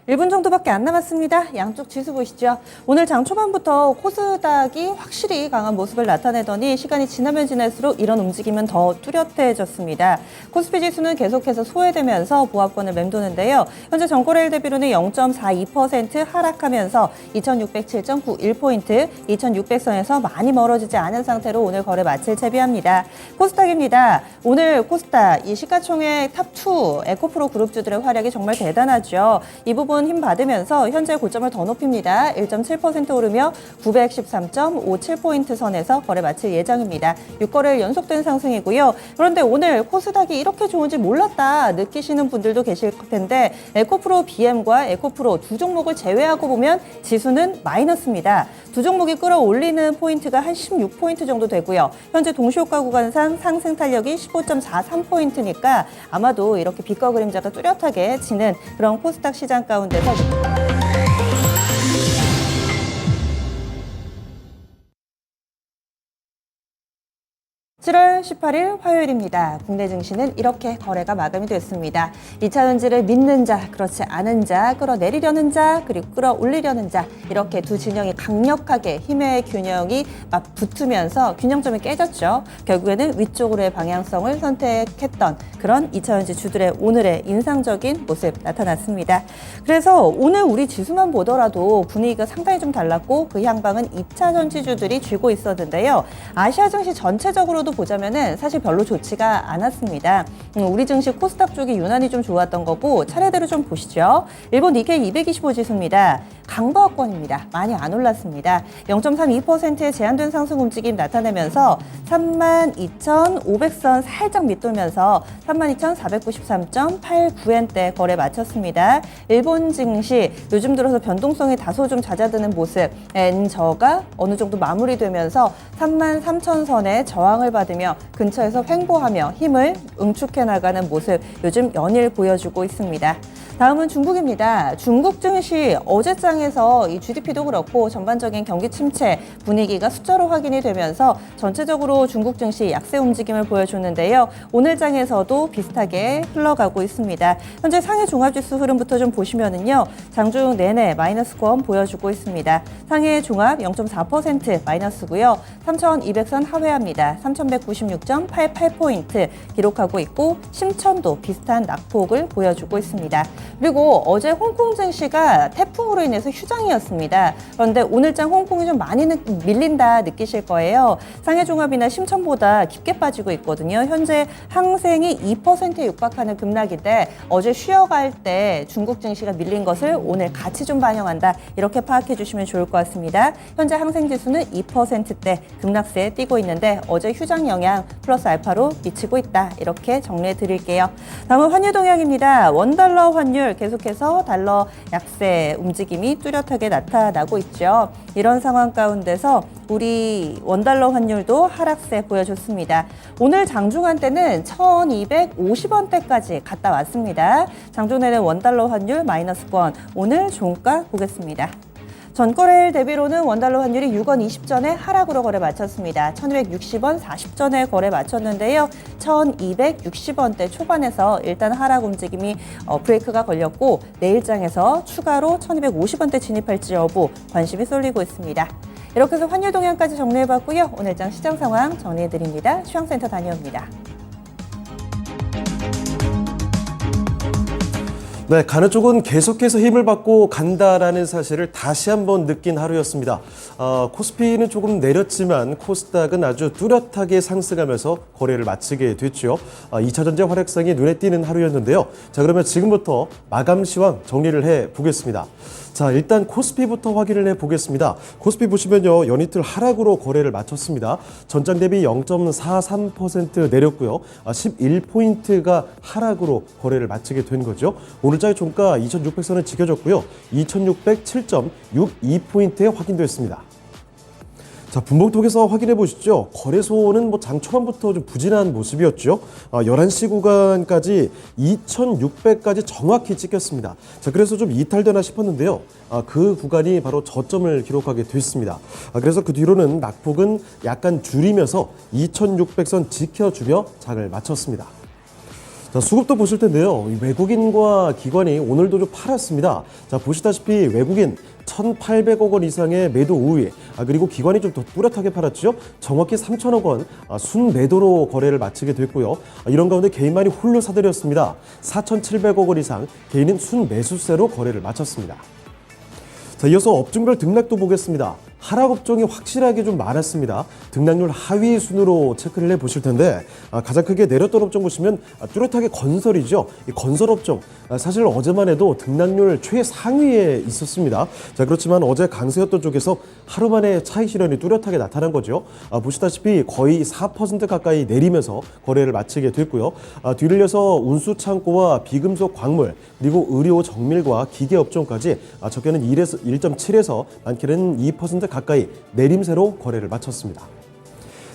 1분 정도밖에 안 남았습니다. 양쪽 지수 보시죠. 오늘 장 초반부터 코스닥이 확실히 강한 모습을 나타내더니 시간이 지나면 지날수록 이런 움직임은 더 뚜렷해졌습니다. 코스피 지수는 계속해서 소외되면서 보합권을 맴도는데요. 현재 전고래일 대비로는 0.42% 하락하면서 2607.91포인트, 2600선에서 많이 멀어지지 않은 상태로 오늘 거래 마칠 채비합니다. 코스닥입니다. 오늘 코스닥 이 시가총액 탑2 에코프로 그룹주들의 활약이 정말 대단하죠. 이 부분 힘 받으면서 현재 고점을 더 높입니다. 1.7% 오르며 913.57포인트 선에서 거래 마칠 예정입니다. 6거래일 연속된 상승이고요. 그런데 오늘 코스닥이 이렇게 좋은지 몰랐다 느끼시는 분들도 계실 텐데 에코프로 BM과 에코프로 두 종목을 제외하고 보면 지수는 마이너스입니다. 두 종목이 끌어올리는 포인트가 한 16포인트 정도 되고요. 현재 동시효과 구간상 상승 탄력이 15.43포인트니까 아마도 이렇게 빛과 그림자가 뚜렷하게 지는 그런 코스닥 시장 가운데서 7월 18일 화요일입니다. 국내 증시는 이렇게 거래가 마감이 됐습니다. 2차 전지를 믿는 자, 그렇지 않은 자, 끌어내리려는 자, 그리고 끌어올리려는 자 이렇게 두 진영이 강력하게 힘의 균형이 맞붙으면서 균형점이 깨졌죠. 결국에는 위쪽으로의 방향성을 선택했던 그런 2차 전지 주들의 오늘의 인상적인 모습 나타났습니다. 그래서 오늘 우리 지수만 보더라도 분위기가 상당히 좀 달랐고 그 향방은 2차 전지주들이 쥐고 있었는데요. 아시아 증시 전체적으로도 보자면은 사실 별로 좋지가 않았습니다. 우리 증시 코스닥 쪽이 유난히 좀 좋았던 거고 차례대로 좀 보시죠. 일본 니케이 225 지수입니다. 강보합권입니다. 많이 안 올랐습니다. 0.32%의 제한된 상승 움직임 나타내면서 32,500선 살짝 밑돌면서 32,493.89엔대 거래 마쳤습니다. 일본 증시 요즘 들어서 변동성이 다소 좀 잦아드는 모습, 엔저가 어느 정도 마무리되면서 33,000선의 저항을 받으며 근처에서 횡보하며 힘을 응축해 나가는 모습 요즘 연일 보여주고 있습니다. 다음은 중국입니다. 중국 증시 어제장에서 이 GDP도 그렇고 전반적인 경기 침체 분위기가 숫자로 확인이 되면서 전체적으로 중국 증시 약세 움직임을 보여줬는데요. 오늘 장에서도 비슷하게 흘러가고 있습니다. 현재 상해 종합지수 흐름부터 좀 보시면은요. 장중 내내 마이너스권 보여주고 있습니다. 상해 종합 0.4% 마이너스고요. 3,200선 하회합니다. 3,196.88포인트 기록하고 있고 심천도 비슷한 낙폭을 보여주고 있습니다. 그리고 어제 홍콩 증시가 태풍으로 인해서 휴장이었습니다. 그런데 오늘장 홍콩이 좀 많이 밀린다 느끼실 거예요. 상해종합이나 심천보다 깊게 빠지고 있거든요. 현재 항생이 2%에 육박하는 급락인데 어제 쉬어갈 때 중국 증시가 밀린 것을 오늘 같이 좀 반영한다. 이렇게 파악해 주시면 좋을 것 같습니다. 현재 항생지수는 2%대 급락세에 뛰고 있는데 어제 휴장 영향 플러스 알파로 미치고 있다. 이렇게 정리해 드릴게요. 다음은 환율 동향입니다. 원달러 환율 계속해서 달러 약세 움직임이 뚜렷하게 나타나고 있죠. 이런 상황 가운데서 우리 원달러 환율도 하락세 보여줬습니다. 오늘 장중한 때는 1250원대까지 갔다 왔습니다. 장중 내내 원달러 환율 마이너스권, 오늘 종가 보겠습니다. 전거래일 대비로는 원달러 환율이 6원 20전에 하락으로 거래 마쳤습니다. 1260원 40전에 거래 마쳤는데요. 1260원대 초반에서 일단 하락 움직임이 브레이크가 걸렸고 내일장에서 추가로 1250원대 진입할지 여부 관심이 쏠리고 있습니다. 이렇게 해서 환율 동향까지 정리해봤고요. 오늘장 시장 상황 정리해드립니다. 시황센터 다녀옵니다. 네, 가는 쪽은 계속해서 힘을 받고 간다라는 사실을 다시 한번 느낀 하루였습니다. 코스피는 조금 내렸지만 코스닥은 아주 뚜렷하게 상승하면서 거래를 마치게 됐죠. 2차 전지 활약상이 눈에 띄는 하루였는데요. 자, 그러면 지금부터 마감 시황 정리를 해보겠습니다. 자, 일단 코스피부터 확인을 해보겠습니다. 코스피 보시면요, 연이틀 하락으로 거래를 마쳤습니다. 전장 대비 0.43% 내렸고요. 11포인트가 하락으로 거래를 마치게 된 거죠. 오늘장의 종가 2600선을 지켜줬고요. 2607.62포인트에 확인됐습니다. 자, 분봉톡에서 확인해 보시죠. 거래소는 장 초반부터 좀 부진한 모습이었죠. 11시 구간까지 2600까지 정확히 찍혔습니다. 자, 그래서 좀 이탈되나 싶었는데요. 그 구간이 바로 저점을 기록하게 됐습니다. 그래서 그 뒤로는 낙폭은 약간 줄이면서 2600선 지켜주며 장을 마쳤습니다. 자, 수급도 보실 텐데요. 이 외국인과 기관이 오늘도 좀 팔았습니다. 자, 보시다시피 외국인 1,800억 원 이상의 매도 우위, 그리고 기관이 좀 더 뚜렷하게 팔았죠. 정확히 3천억 원 순매도로 거래를 마치게 됐고요. 이런 가운데 개인만이 홀로 사들였습니다. 4,700억 원 이상, 개인은 순매수세로 거래를 마쳤습니다. 자, 이어서 업종별 등락도 보겠습니다. 하락 업종이 확실하게 좀 많았습니다. 등락률 하위 순으로 체크를 해보실 텐데 가장 크게 내렸던 업종 보시면 뚜렷하게 건설이죠. 이 건설 업종 사실 어제만 해도 등락률 최상위에 있었습니다. 자, 그렇지만 어제 강세였던 쪽에서 하루 만에 차익 실현이 뚜렷하게 나타난 거죠. 보시다시피 거의 4% 가까이 내리면서 거래를 마치게 됐고요. 뒤를 이어서 운수 창고와 비금속 광물, 그리고 의료 정밀과 기계 업종까지 적게는 1.7에서 많게는 2% 가까이 내림세로 거래를 마쳤습니다.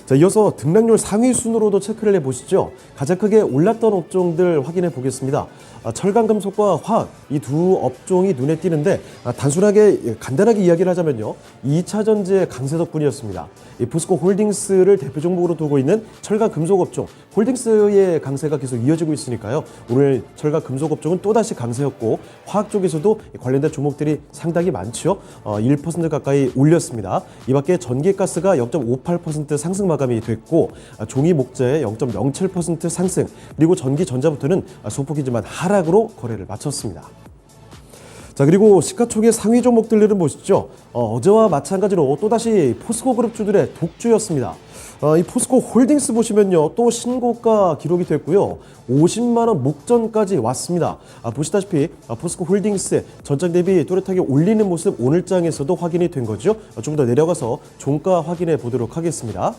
자, 이어서 등락률 상위 순으로도 체크를 해보시죠. 가장 크게 올랐던 업종들 확인해 보겠습니다. 철강금속과 화학, 이 두 업종이 눈에 띄는데 단순하게 간단하게 이야기를 하자면요. 2차 전지의 강세 덕분이었습니다. 이 포스코 홀딩스를 대표 종목으로 두고 있는 철강금속 업종, 홀딩스의 강세가 계속 이어지고 있으니까요. 오늘 철강금속 업종은 또다시 강세였고 화학 쪽에서도 관련된 종목들이 상당히 많죠. 1% 가까이 올렸습니다. 이 밖에 전기가스가 0.58% 상승 마감이 됐고 종이 목재 0.07% 상승, 그리고 전기전자부터는 소폭이지만 하락으로 거래를 마쳤습니다. 자, 그리고 시가총액 상위 종목들을 보시죠. 어제와 마찬가지로 또다시 포스코 그룹주들의 독주였습니다. 이 포스코 홀딩스 보시면요, 또 신고가 기록이 됐고요. 50만 원 목전까지 왔습니다. 보시다시피 포스코 홀딩스 전장 대비 뚜렷하게 올리는 모습 오늘 장에서도 확인이 된 거죠. 좀 더 내려가서 종가 확인해 보도록 하겠습니다.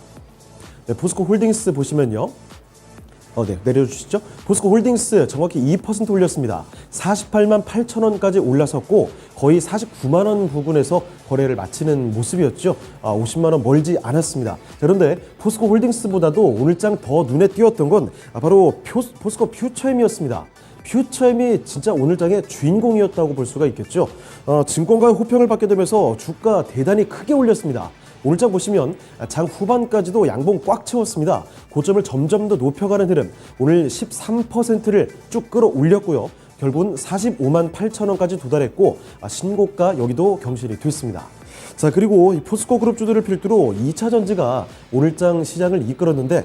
네, 포스코 홀딩스 보시면요. 네, 내려주시죠. 포스코 홀딩스 정확히 2% 올렸습니다. 48만 8천 원까지 올라섰고 거의 49만 원 부근에서 거래를 마치는 모습이었죠. 50만 원 멀지 않았습니다. 자, 그런데 포스코 홀딩스보다도 오늘장 더 눈에 띄었던 건 바로 포스코 퓨처엠이었습니다. 퓨처엠이 진짜 오늘장의 주인공이었다고 볼 수가 있겠죠. 증권가의 호평을 받게 되면서 주가 대단히 크게 올렸습니다. 오늘장 보시면 장 후반까지도 양봉 꽉 채웠습니다. 고점을 점점 더 높여가는 흐름, 오늘 13%를 쭉 끌어올렸고요. 결국은 45만 8천 원까지 도달했고 신고가 여기도 경신이 됐습니다. 자, 그리고 이 포스코 그룹주들을 필두로 2차 전지가 오늘장 시장을 이끌었는데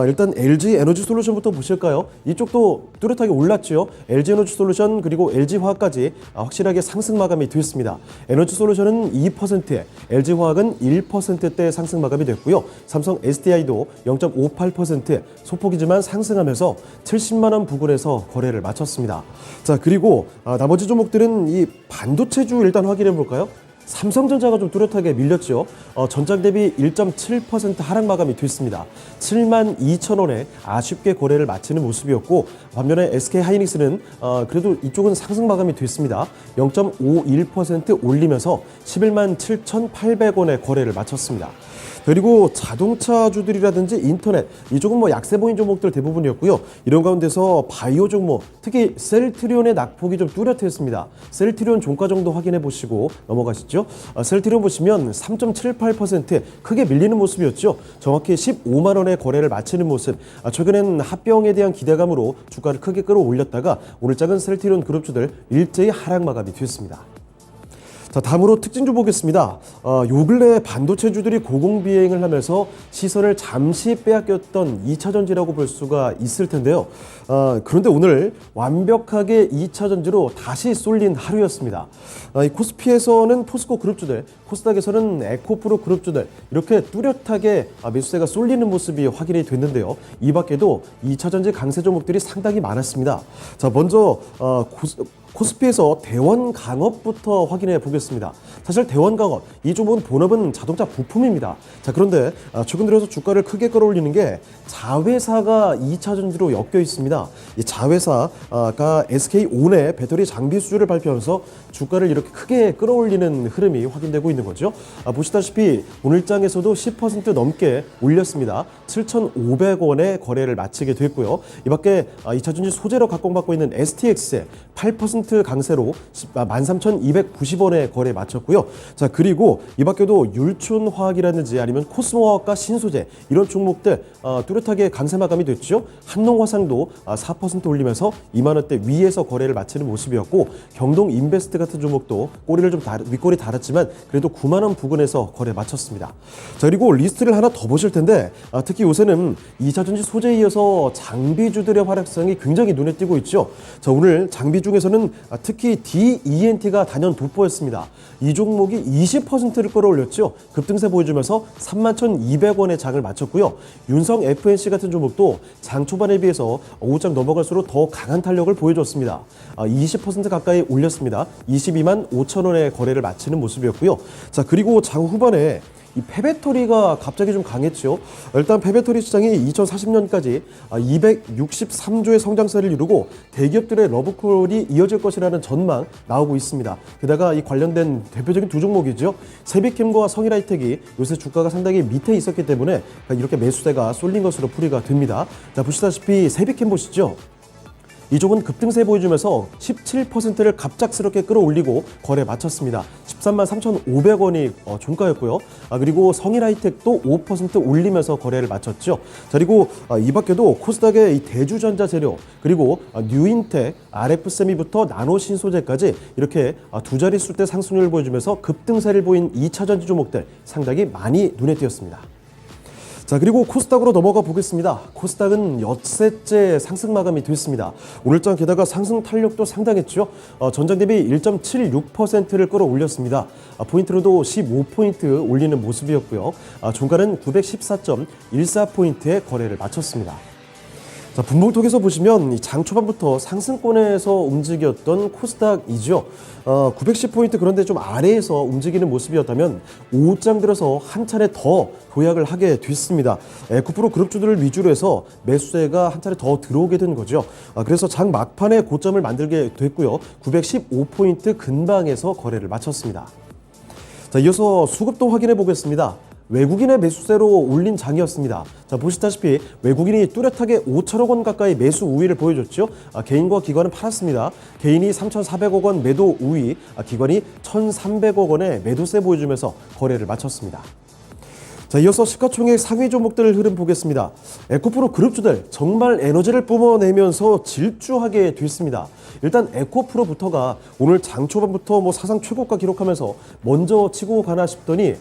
일단 LG 에너지 솔루션부터 보실까요? 이쪽도 뚜렷하게 올랐죠. LG 에너지 솔루션 그리고 LG 화학까지 확실하게 상승 마감이 됐습니다. 에너지 솔루션은 2%, LG 화학은 1%대 상승 마감이 됐고요. 삼성 SDI도 0.58% 소폭이지만 상승하면서 70만 원 부근에서 거래를 마쳤습니다. 자, 그리고 나머지 종목들은 이 반도체주 일단 확인해 볼까요? 삼성전자가 좀 뚜렷하게 밀렸죠. 전장 대비 1.7% 하락 마감이 됐습니다. 7만 2천 원에 아쉽게 거래를 마치는 모습이었고 반면에 SK하이닉스는 그래도 이쪽은 상승 마감이 됐습니다. 0.51% 올리면서 11만 7,800원에 거래를 마쳤습니다. 그리고 자동차주들이라든지 인터넷, 이쪽은 뭐 약세 보인 종목들 대부분이었고요. 이런 가운데서 바이오 종목, 특히 셀트리온의 낙폭이 좀 뚜렷했습니다. 셀트리온 종가 정도 확인해 보시고 넘어가시죠. 셀트리온 보시면 3.78% 크게 밀리는 모습이었죠. 정확히 15만 원의 거래를 마치는 모습. 최근엔 합병에 대한 기대감으로 주가를 크게 끌어올렸다가 오늘 작은 셀트리온 그룹주들 일제히 하락 마감이 됐습니다. 자, 다음으로 특징주 보겠습니다. 요 근래 반도체주들이 고공비행을 하면서 시선을 잠시 빼앗겼던 2차 전지라고 볼 수가 있을 텐데요. 그런데 오늘 완벽하게 2차 전지로 다시 쏠린 하루였습니다. 이 코스피에서는 포스코 그룹주들, 코스닥에서는 에코프로 그룹주들 이렇게 뚜렷하게 매수세가 쏠리는 모습이 확인이 됐는데요. 이 밖에도 2차 전지 강세 종목들이 상당히 많았습니다. 자, 먼저 코스피에서 대원강업부터 확인해 보겠습니다. 사실 대원강업, 이 종목은 본업은 자동차 부품입니다. 자, 그런데 최근 들어서 주가를 크게 끌어올리는 게 자회사가 2차 전지로 엮여 있습니다. 이 자회사가 SK온의 배터리 장비 수주를 발표하면서 주가를 이렇게 크게 끌어올리는 흐름이 확인되고 있는 거죠. 보시다시피 오늘장에서도 10% 넘게 올렸습니다. 7,500원에 거래를 마치게 됐고요. 이 밖에 2차 전지 소재로 각광받고 있는 STX 8% 10% 강세로 13,290원에 거래 마쳤고요. 자, 그리고 이 밖에도 율촌화학이라든지 아니면 코스모화학과 신소재 이런 종목들 뚜렷하게 강세 마감이 됐죠. 한농화상도 4% 올리면서 2만 원대 위에서 거래를 마치는 모습이었고, 경동인베스트 같은 종목도 꼬리를 좀 윗꼬리 달았지만 그래도 9만 원 부근에서 거래 마쳤습니다. 자, 그리고 리스트를 하나 더 보실 텐데 특히 요새는 2차 전지 소재에 이어서 장비주들의 활약성이 굉장히 눈에 띄고 있죠. 자, 오늘 장비 중에서는 특히 DENT가 단연 돋보였습니다. 이 종목이 20%를 끌어올렸죠. 급등세 보여주면서 31,200원의 장을 마쳤고요. 윤성 FNC 같은 종목도 장 초반에 비해서 오후장 넘어갈수록 더 강한 탄력을 보여줬습니다. 20% 가까이 올렸습니다. 22만 5천 원의 거래를 마치는 모습이었고요. 자, 그리고 장 후반에 이 폐배터리가 갑자기 좀 강했죠. 일단 폐배터리 시장이 2040년까지 263조의 성장세를 이루고 대기업들의 러브콜이 이어질 것이라는 전망 나오고 있습니다. 게다가 이 관련된 대표적인 두 종목이죠. 세비캠과 성일하이텍이 요새 주가가 상당히 밑에 있었기 때문에 이렇게 매수세가 쏠린 것으로 풀이가 됩니다. 자, 보시다시피 세비캠 보시죠. 이쪽은 급등세 보여주면서 17%를 갑작스럽게 끌어올리고 거래 마쳤습니다. 13만 3,500원이 종가였고요. 그리고 성일하이텍도 5% 올리면서 거래를 마쳤죠. 자, 그리고 이 밖에도 코스닥의 이 대주전자재료, 그리고 뉴인텍, RF세미부터 나노신소재까지 이렇게 두 자릿수대 상승률을 보여주면서 급등세를 보인 2차 전지 종목들 상당히 많이 눈에 띄었습니다. 자, 그리고 코스닥으로 넘어가 보겠습니다. 코스닥은 엿새째 상승 마감이 됐습니다. 오늘장 게다가 상승 탄력도 상당했죠. 전장 대비 1.76%를 끌어올렸습니다. 포인트로도 15포인트 올리는 모습이었고요. 종가는 914.14포인트의 거래를 마쳤습니다. 자, 분봉통에서 보시면 장 초반부터 상승권에서 움직였던 코스닥이죠. 910포인트 그런데 좀 아래에서 움직이는 모습이었다면 오후장 들어서 한 차례 더 도약을 하게 됐습니다. 에코프로 그룹주들을 위주로 해서 매수세가 한 차례 더 들어오게 된 거죠. 그래서 장 막판에 고점을 만들게 됐고요. 915포인트 근방에서 거래를 마쳤습니다. 자, 이어서 수급도 확인해 보겠습니다. 외국인의 매수세로 올린 장이었습니다. 자, 보시다시피 외국인이 뚜렷하게 5천억 원 가까이 매수 우위를 보여줬죠. 개인과 기관은 팔았습니다. 개인이 3,400억 원 매도 우위, 기관이 1,300억 원의 매도세 보여주면서 거래를 마쳤습니다. 자, 이어서 시가총액 상위 종목들 흐름 보겠습니다. 에코프로 그룹주들 정말 에너지를 뿜어내면서 질주하게 됐습니다. 일단 에코프로부터가 오늘 장 초반부터 사상 최고가 기록하면서 먼저 치고 가나 싶더니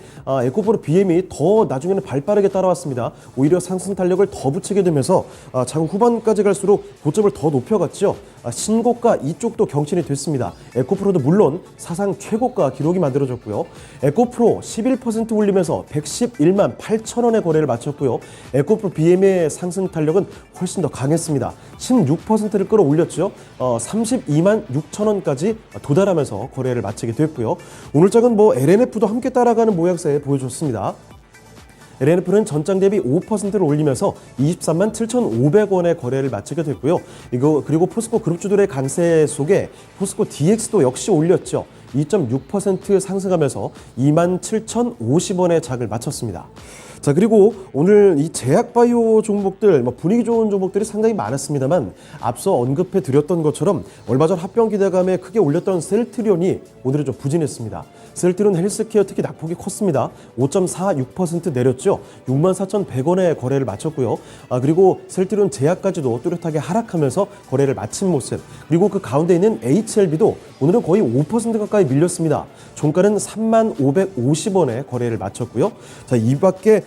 에코프로 BM이 더 나중에는 발빠르게 따라왔습니다. 오히려 상승 탄력을 더 붙이게 되면서 장 후반까지 갈수록 고점을 더 높여갔죠. 신고가 이쪽도 경신이 됐습니다. 에코프로도 물론 사상 최고가 기록이 만들어졌고요. 에코프로 11% 올리면서 111만 8천 원의 거래를 마쳤고요. 에코프로 BM의 상승 탄력은 훨씬 더 강했습니다. 16%를 끌어올렸죠. 32만 6천 원까지 도달하면서 거래를 마치게 됐고요. 오늘장은 LNF도 함께 따라가는 모양새 보여줬습니다. LNF는 전장 대비 5%를 올리면서 23만 7,500원의 거래를 마치게 됐고요. 그리고 포스코 그룹주들의 강세 속에 포스코 DX도 역시 올렸죠. 2.6% 상승하면서 2만 7,050원의 장을 마쳤습니다. 자, 그리고 오늘 이 제약바이오 종목들, 분위기 좋은 종목들이 상당히 많았습니다만 앞서 언급해 드렸던 것처럼 얼마 전 합병 기대감에 크게 올렸던 셀트리온이 오늘은 좀 부진했습니다. 셀트리온 헬스케어 특히 낙폭이 컸습니다. 5.46% 내렸죠. 64,100원의 거래를 마쳤고요. 그리고 셀트리온 제약까지도 뚜렷하게 하락하면서 거래를 마친 모습. 그리고 그 가운데 있는 HLB도 오늘은 거의 5% 가까이 밀렸습니다. 종가는 3550원에 거래를 마쳤고요. 자, 이 밖에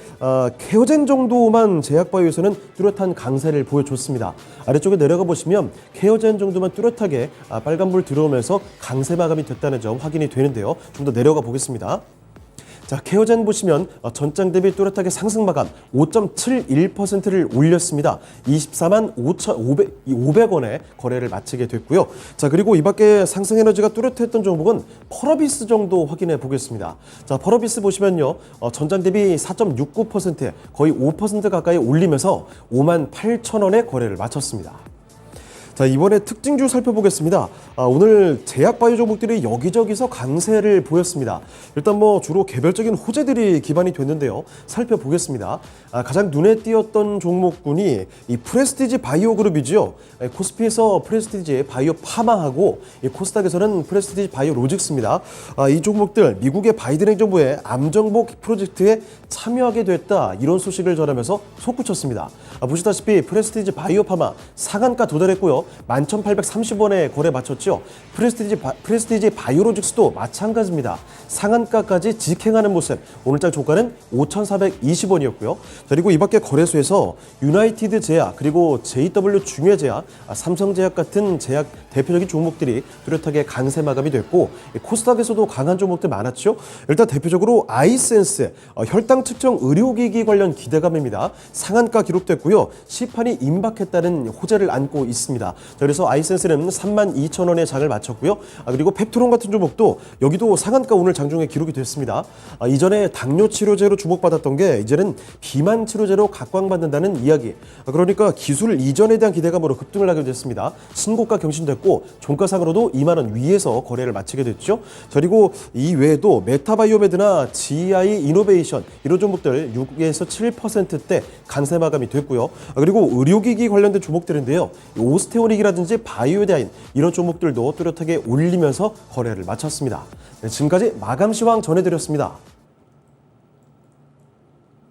케어젠 정도만 제약바이오에서는 뚜렷한 강세를 보여줬습니다. 아래쪽에 내려가 보시면 케어젠 정도만 뚜렷하게 빨간불 들어오면서 강세 마감이 됐다는 점 확인이 되는데요. 좀 더 내려가 보겠습니다. 자, 케어젠 보시면 전장 대비 뚜렷하게 상승 마감 5.71%를 올렸습니다. 24만 5,500원에 거래를 마치게 됐고요. 자, 그리고 이 밖에 상승 에너지가 뚜렷했던 종목은 펄어비스 정도 확인해 보겠습니다. 자, 펄어비스 보시면요. 전장 대비 4.69% 거의 5% 가까이 올리면서 5만 8천 원에 거래를 마쳤습니다. 자, 자, 이번에 특징주 살펴보겠습니다. 오늘 제약바이오 종목들이 여기저기서 강세를 보였습니다. 일단 주로 개별적인 호재들이 기반이 됐는데요. 살펴보겠습니다. 가장 눈에 띄었던 종목군이 이 프레스티지 바이오 그룹이죠. 코스피에서 프레스티지 바이오 파마하고 이 코스닥에서는 프레스티지 바이오 로직스입니다. 이 종목들 미국의 바이든 행정부의 암정복 프로젝트에 참여하게 됐다. 이런 소식을 전하면서 솟구쳤습니다. 보시다시피 프레스티지 바이오 파마 상한가 도달했고요. 11,830원에 거래 마쳤죠. 프레스티지 바이오로직스도 마찬가지입니다. 상한가까지 직행하는 모습. 오늘장 종가는 5,420원이었고요. 그리고 이 밖에 거래소에서 유나이티드 제약, 그리고 JW 중외제약, 삼성제약 같은 제약 대표적인 종목들이 뚜렷하게 강세 마감이 됐고, 코스닥에서도 강한 종목들 많았죠. 일단 대표적으로 아이센스, 혈당 측정 의료기기 관련 기대감입니다. 상한가 기록됐고요. 시판이 임박했다는 호재를 안고 있습니다. 그래서 아이센스는 32,000원에 장을 마쳤고요. 그리고 펩트론 같은 종목도 여기도 상한가 오늘 장중에 기록이 됐습니다. 이전에 당뇨 치료제로 주목받았던 게 이제는 비만 치료제로 각광받는다는 이야기. 그러니까 기술 이전에 대한 기대감으로 급등을 하게 됐습니다. 신고가 경신됐고 종가상으로도 2만 원 위에서 거래를 마치게 됐죠. 그리고 이 외에도 메타바이오메드나 GI 이노베이션 이런 종목들 6에서 7%대 강세 마감이 됐고요. 그리고 의료기기 관련된 종목들인데요. 오스테오닉이라든지 바이오다인 이런 종목들도 뚜렷하게 올리면서 거래를 마쳤습니다. 네, 지금까지 마감 시황 전해드렸습니다.